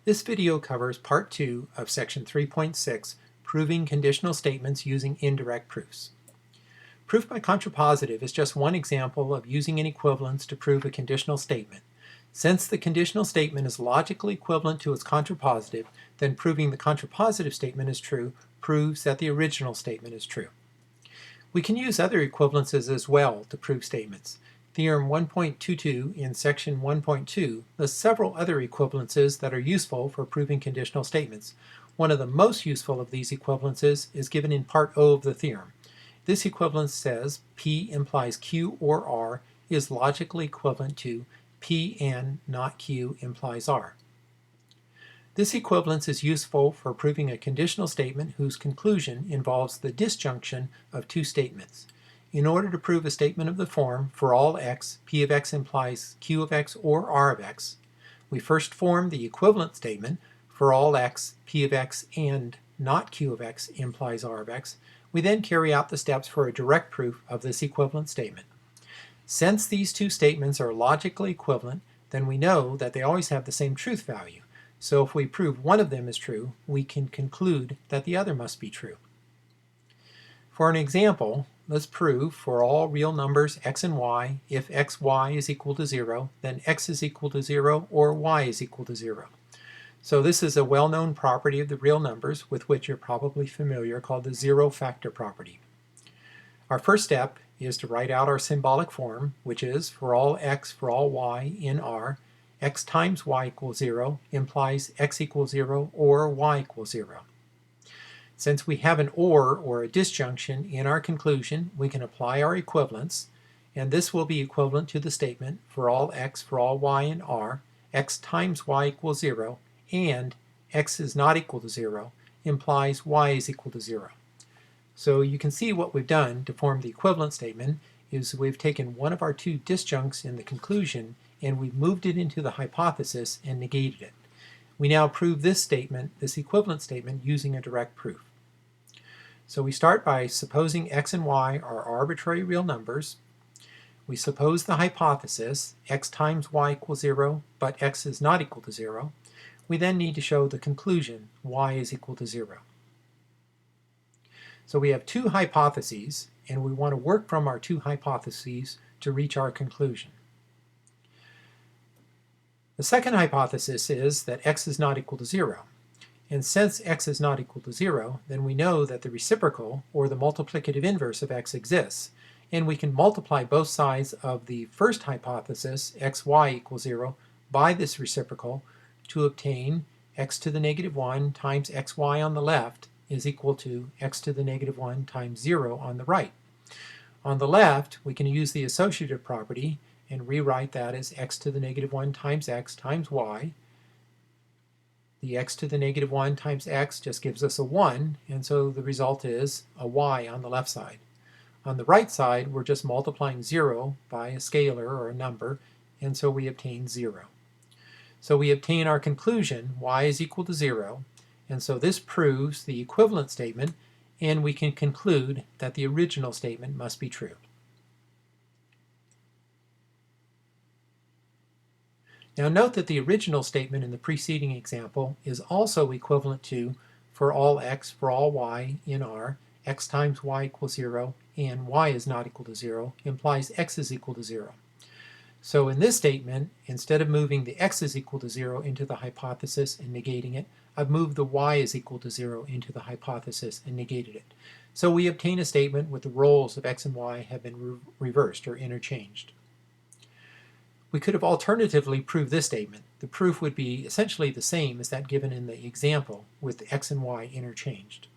This video covers Part 2 of Section 3.6, Proving Conditional Statements Using Indirect Proofs. Proof by contrapositive is just one example of using an equivalence to prove a conditional statement. Since the conditional statement is logically equivalent to its contrapositive, then proving the contrapositive statement is true proves that the original statement is true. We can use other equivalences as well to prove statements. Theorem 1.22 in section 1.2 lists several other equivalences that are useful for proving conditional statements. One of the most useful of these equivalences is given in part O of the theorem. This equivalence says P implies Q or R is logically equivalent to Pn not Q implies R. This equivalence is useful for proving a conditional statement whose conclusion involves the disjunction of two statements. In order to prove a statement of the form, for all x, P of x implies Q of x or R of x, we first form the equivalent statement, for all x, P of x and not Q of x implies R of x. We then carry out the steps for a direct proof of this equivalent statement. Since these two statements are logically equivalent, then we know that they always have the same truth value. So if we prove one of them is true, we can conclude that the other must be true. For an example, let's prove for all real numbers x and y, if xy is equal to 0, then x is equal to 0 or y is equal to 0. So this is a well-known property of the real numbers with which you're probably familiar called the zero factor property. Our first step is to write out our symbolic form, which is for all x for all y in R, x times y equals 0 implies x equals 0 or y equals 0. Since we have an or a disjunction in our conclusion, we can apply our equivalence, and this will be equivalent to the statement for all x for all y in R, x times y equals 0, and x is not equal to 0 implies y is equal to 0. So you can see what we've done to form the equivalent statement is we've taken one of our two disjuncts in the conclusion and we've moved it into the hypothesis and negated it. We now prove this statement, this equivalent statement, using a direct proof. So we start by supposing x and y are arbitrary real numbers. We suppose the hypothesis, x times y equals 0, but x is not equal to 0. We then need to show the conclusion, y is equal to 0. So we have two hypotheses, and we want to work from our two hypotheses to reach our conclusion. The second hypothesis is that x is not equal to 0. And since x is not equal to 0, then we know that the reciprocal, or the multiplicative inverse of x exists, and we can multiply both sides of the first hypothesis, xy equals 0, by this reciprocal to obtain x to the negative 1 times xy on the left is equal to x to the negative 1 times 0 on the right. On the left, we can use the associative property and rewrite that as x to the negative 1 times x times y. The x to the negative 1 times x just gives us a 1, and so the result is a y on the left side. On the right side, we're just multiplying 0 by a scalar or a number, and so we obtain 0. So we obtain our conclusion, y is equal to 0, and so this proves the equivalent statement, and we can conclude that the original statement must be true. Now note that the original statement in the preceding example is also equivalent to for all x for all y in R, x times y equals 0, and y is not equal to 0 implies x is equal to 0. So in this statement, instead of moving the x is equal to 0 into the hypothesis and negating it, I've moved the y is equal to 0 into the hypothesis and negated it. So we obtain a statement with the roles of x and y have been reversed or interchanged. We could have alternatively proved this statement. The proof would be essentially the same as that given in the example with the x and y interchanged.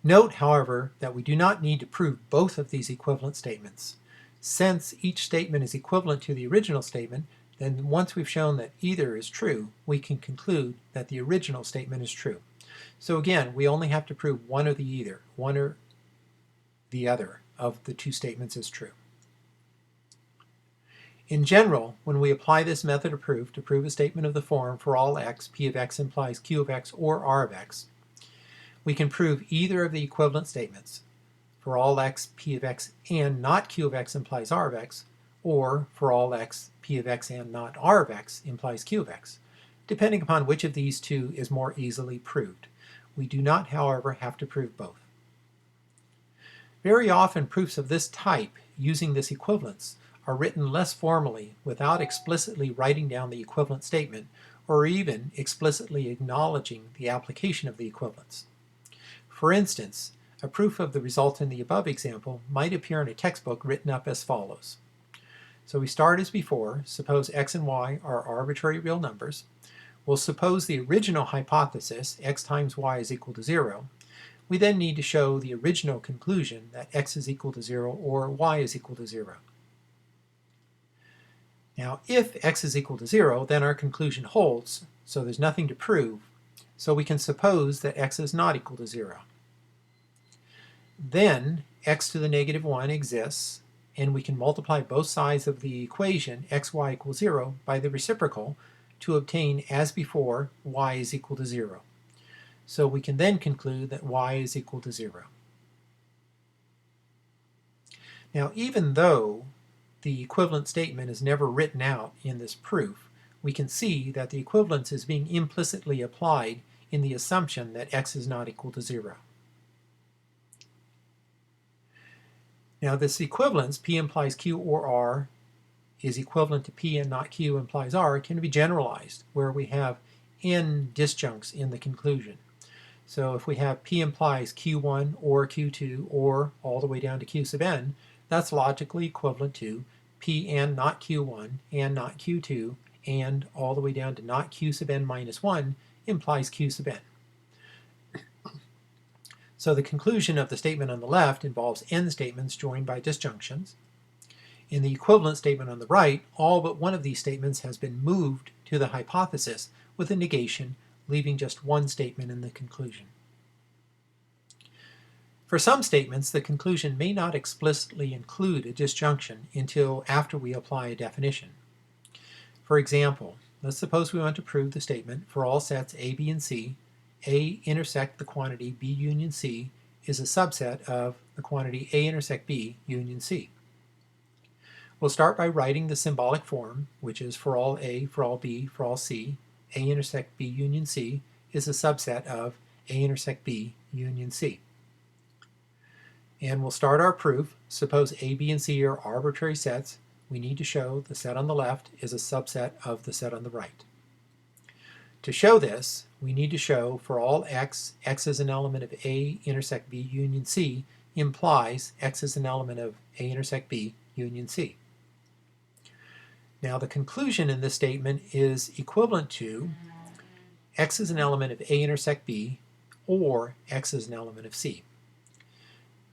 Note, however, that we do not need to prove both of these equivalent statements. Since each statement is equivalent to the original statement, then once we've shown that either is true, we can conclude that the original statement is true. So again, we only have to prove one or the either, one or the other of the two statements is true. In general, when we apply this method of proof to prove a statement of the form for all x, P of x implies Q of x or R of x, we can prove either of the equivalent statements. For all x, P of x and not Q of x implies R of x, or for all x, P of x and not R of x implies Q of x. depending upon which of these two is more easily proved. We do not, however, have to prove both. Very often proofs of this type using this equivalence are written less formally without explicitly writing down the equivalent statement or even explicitly acknowledging the application of the equivalence. For instance, a proof of the result in the above example might appear in a textbook written up as follows. So we start as before. Suppose x and y are arbitrary real numbers. We'll suppose the original hypothesis, x times y is equal to 0. We then need to show the original conclusion that x is equal to 0 or y is equal to 0. Now, if x is equal to 0, then our conclusion holds, so there's nothing to prove. So we can suppose that x is not equal to 0. Then x to the negative 1 exists, and we can multiply both sides of the equation xy equals 0 by the reciprocal to obtain, as before, y is equal to 0. So we can then conclude that y is equal to 0. Now, even though the equivalent statement is never written out in this proof, we can see that the equivalence is being implicitly applied in the assumption that x is not equal to 0. Now, this equivalence, P implies Q or R, is equivalent to P and not Q implies R, can be generalized where we have n disjuncts in the conclusion. So if we have P implies Q1 or Q2 or all the way down to Q sub n, that's logically equivalent to P and not Q1 and not Q2 and all the way down to not Q sub n minus 1 implies Q sub n. So the conclusion of the statement on the left involves n statements joined by disjunctions. In the equivalent statement on the right, all but one of these statements has been moved to the hypothesis with a negation, leaving just one statement in the conclusion. For some statements, the conclusion may not explicitly include a disjunction until after we apply a definition. For example, let's suppose we want to prove the statement for all sets A, B, and C, A intersect the quantity B union C is a subset of the quantity A intersect B union C. We'll start by writing the symbolic form, which is for all A, for all B, for all C, A intersect B union C is a subset of A intersect B union C. And we'll start our proof. Suppose A, B, and C are arbitrary sets. We need to show the set on the left is a subset of the set on the right. To show this, we need to show for all x, x is an element of A intersect B union C implies x is an element of A intersect B union C. Now the conclusion in this statement is equivalent to x is an element of A intersect B or x is an element of C.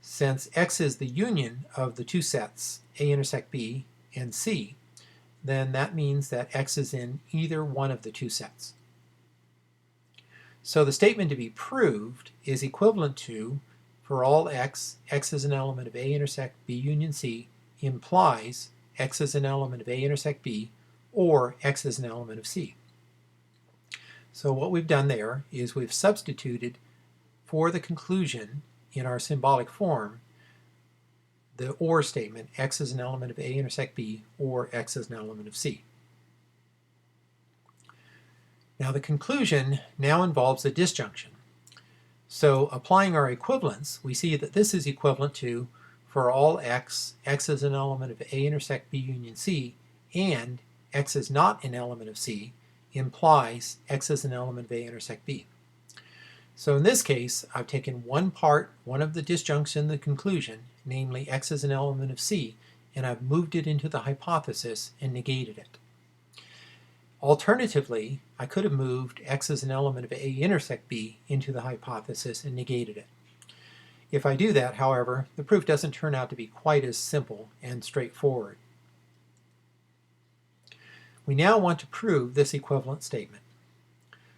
Since x is the union of the two sets, A intersect B and C, then that means that x is in either one of the two sets. So the statement to be proved is equivalent to, for all x, x is an element of A intersect B union C implies x is an element of A intersect B or x is an element of C. So what we've done there is we've substituted for the conclusion in our symbolic form the or statement, x is an element of A intersect B or x is an element of C. Now the conclusion now involves a disjunction. So applying our equivalence, we see that this is equivalent to, for all x, x is an element of A intersect B union C, and x is not an element of C, implies x is an element of A intersect B. So in this case, I've taken one of the disjuncts in the conclusion, namely x is an element of C, and I've moved it into the hypothesis and negated it. Alternatively, I could have moved x as an element of A intersect B into the hypothesis and negated it. If I do that, however, the proof doesn't turn out to be quite as simple and straightforward. We now want to prove this equivalent statement.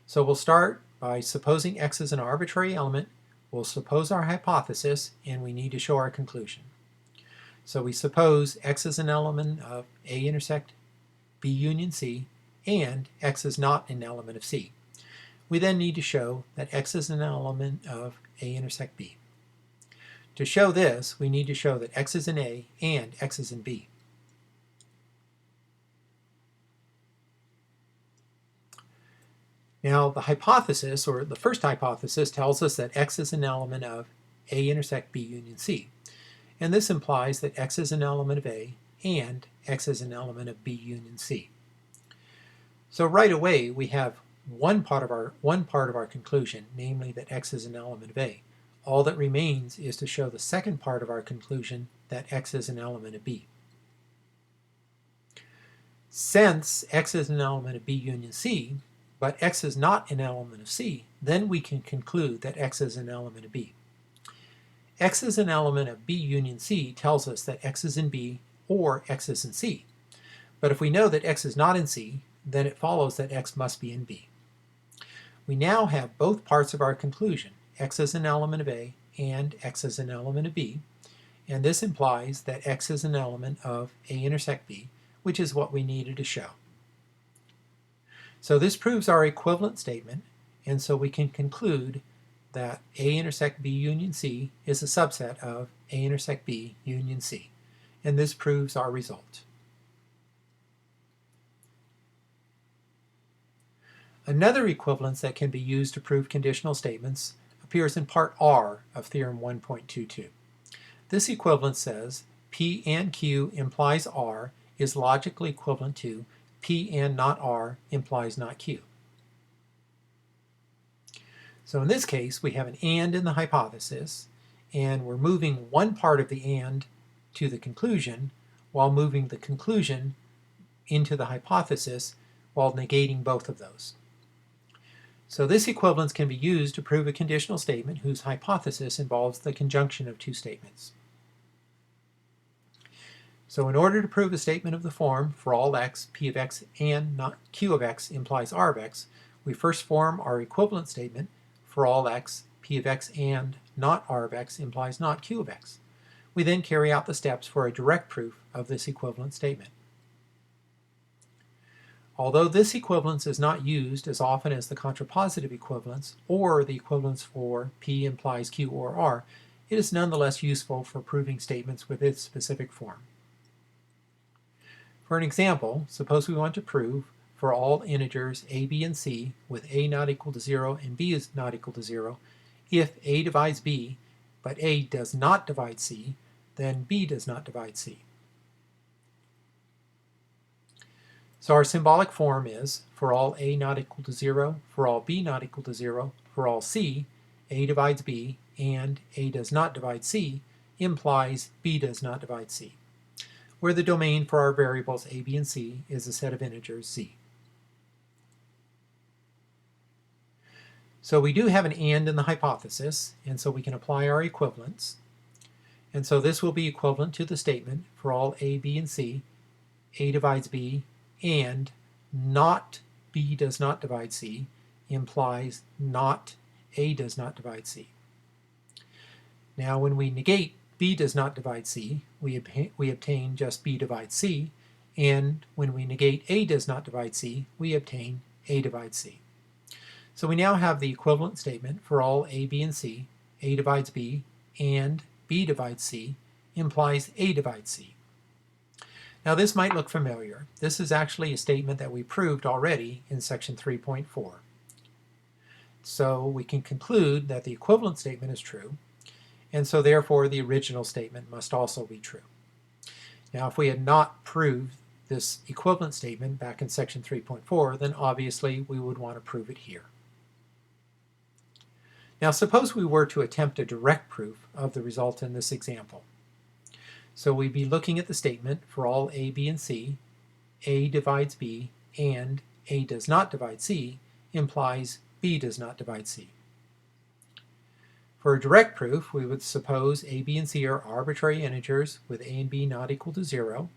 So we'll start by supposing x is an arbitrary element. We'll suppose our hypothesis, and we need to show our conclusion. So we suppose x is an element of A intersect B union C, and x is not an element of C. We then need to show that x is an element of A intersect B. To show this, we need to show that x is in A and x is in B. Now the hypothesis, or the first hypothesis, tells us that X is an element of A intersect B union C. And this implies that X is an element of A and X is an element of B union C. So right away we have one part of our conclusion, namely that X is an element of A. All that remains is to show the second part of our conclusion, that X is an element of B. Since X is an element of B union C, but X is not an element of C, then we can conclude that X is an element of B. X is an element of B union C tells us that X is in B or X is in C. But if we know that X is not in C, then it follows that X must be in B. We now have both parts of our conclusion, X is an element of A and X is an element of B, and this implies that X is an element of A intersect B, which is what we needed to show. So this proves our equivalent statement, and so we can conclude that A intersect B union C is a subset of A intersect B union C, and this proves our result. Another equivalence that can be used to prove conditional statements appears in Part R of Theorem 1.22. This equivalence says P and Q implies R is logically equivalent to P and not R implies not Q. So in this case, we have an and in the hypothesis, and we're moving one part of the and to the conclusion, while moving the conclusion into the hypothesis, while negating both of those. So this equivalence can be used to prove a conditional statement whose hypothesis involves the conjunction of two statements. So in order to prove a statement of the form, for all x, p of x and not q of x implies r of x, we first form our equivalent statement, for all x, p of x and not r of x implies not q of x. We then carry out the steps for a direct proof of this equivalent statement. Although this equivalence is not used as often as the contrapositive equivalence or the equivalence for P implies Q or R, it is nonetheless useful for proving statements with its specific form. For an example, suppose we want to prove for all integers a, b, and c with a not equal to 0 and b is not equal to 0, if a divides b but a does not divide c, then b does not divide c. So our symbolic form is, for all a not equal to 0, for all b not equal to 0, for all c, a divides b, and a does not divide c, implies b does not divide c, where the domain for our variables a, b, and c is a set of integers z. So we do have an and in the hypothesis, and so we can apply our equivalence. And so this will be equivalent to the statement, for all a, b, and c, a divides b, and not b does not divide c implies not a does not divide c. Now when we negate b does not divide c, we obtain just b divides c, and when we negate a does not divide c, we obtain a divides c. So we now have the equivalent statement, for all a, b, and c, a divides b, and b divides c implies a divides c. Now this might look familiar. This is actually a statement that we proved already in section 3.4. So we can conclude that the equivalent statement is true, and so therefore the original statement must also be true. Now if we had not proved this equivalent statement back in section 3.4, then obviously we would want to prove it here. Now suppose we were to attempt a direct proof of the result in this example. So we'd be looking at the statement, for all a, b, and c, a divides b, and a does not divide c, implies b does not divide c. For a direct proof, we would suppose a, b, and c are arbitrary integers with a and b not equal to 0.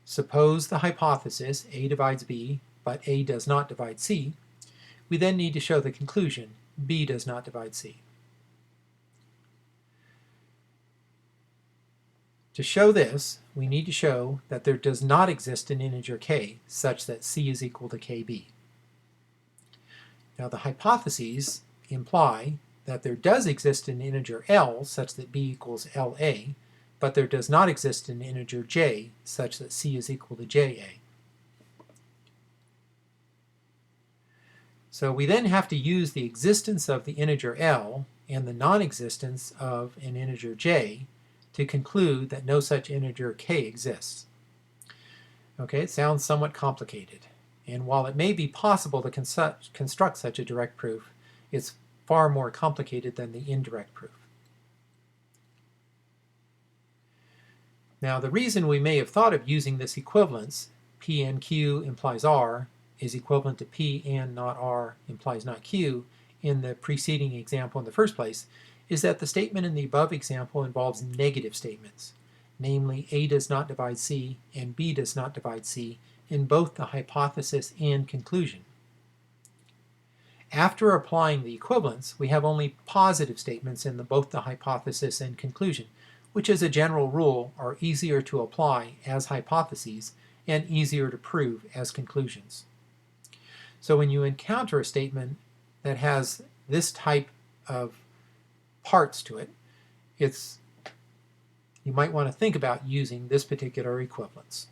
Suppose the hypothesis, a divides b, but a does not divide c. We then need to show the conclusion, b does not divide c. To show this, we need to show that there does not exist an integer k such that c is equal to kb. Now the hypotheses imply that there does exist an integer l such that b equals la, but there does not exist an integer j such that c is equal to ja. So we then have to use the existence of the integer L and the non-existence of an integer J to conclude that no such integer K exists. Okay, it sounds somewhat complicated, and while it may be possible to construct such a direct proof, it's far more complicated than the indirect proof. Now, the reason we may have thought of using this equivalence, P and Q implies R, is equivalent to P and not R implies not Q, in the preceding example in the first place, is that the statement in the above example involves negative statements, namely A does not divide C and B does not divide C in both the hypothesis and conclusion. After applying the equivalence, we have only positive statements in both the hypothesis and conclusion, which as a general rule are easier to apply as hypotheses and easier to prove as conclusions. So when you encounter a statement that has this type of parts to it, you might want to think about using this particular equivalence.